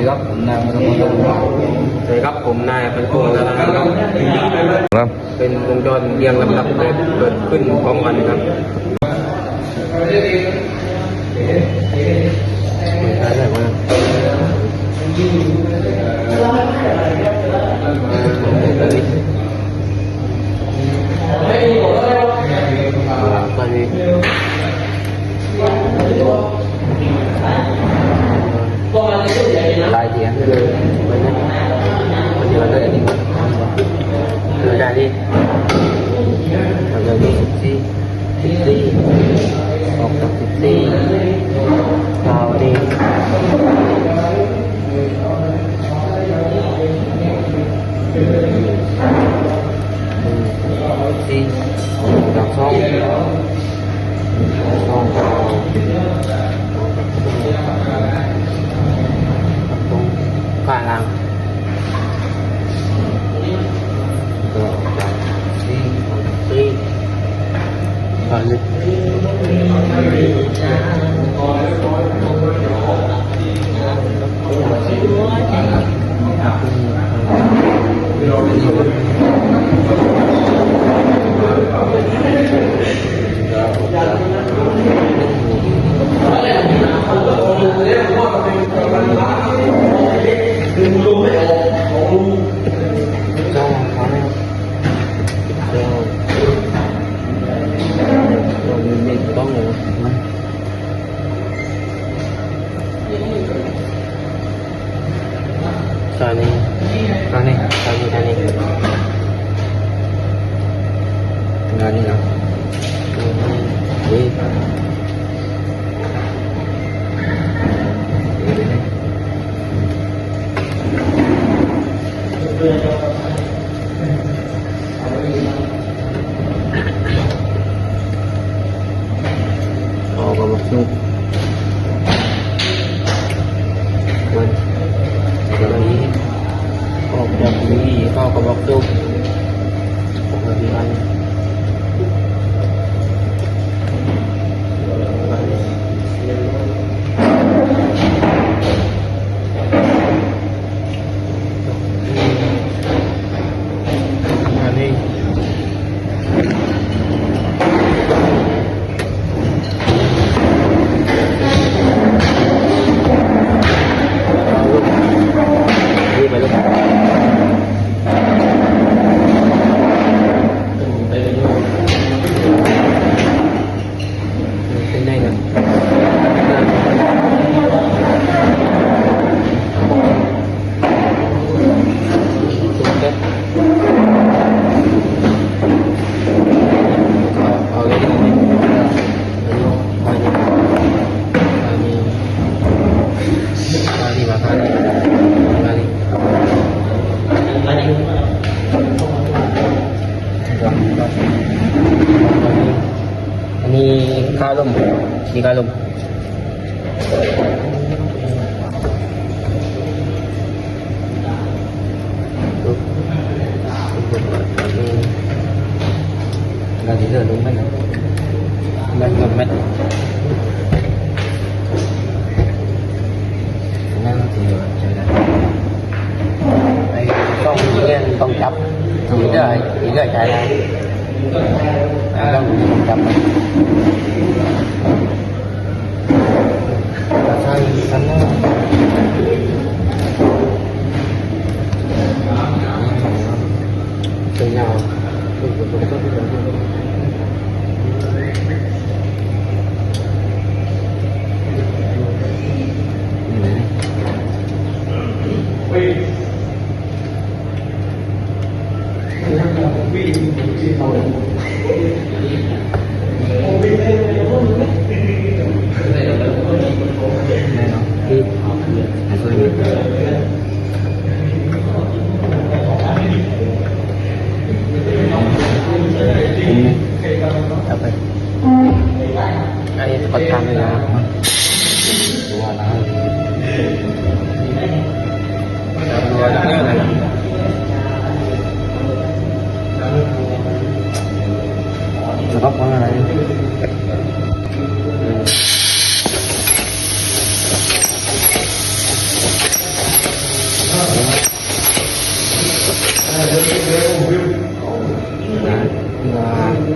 ครับผมนายมรกตสวัสดีครับผมนายพันธุ์พงศ์นะครับเป็นวงจรเรียงลำดับเกิดขึ้นพร้อมกันครับใช่ได้ไหมตายเสียเลยมันเนี่ยมันจะเลยนี่มันได้ดิมันจะมี14ออกจาก14ดาวดิดาวช่องผ่านล่างผ่านลึกตอนนี้งานนี้เนาะออกมาสุกมันนี้ออกจากนี้เข้ากับบล็อกดุกออกมาดีมันอันนี้ข้าวลมนี่ข้าวลมเราจะเลือกลงไหมนะมันลงไหมนั่นคือใช่ไหมไอ้ต้องจับถูกได้อีกได้ใช่ไหมต้องจับใช่ฉันนะเป็นยาว นะ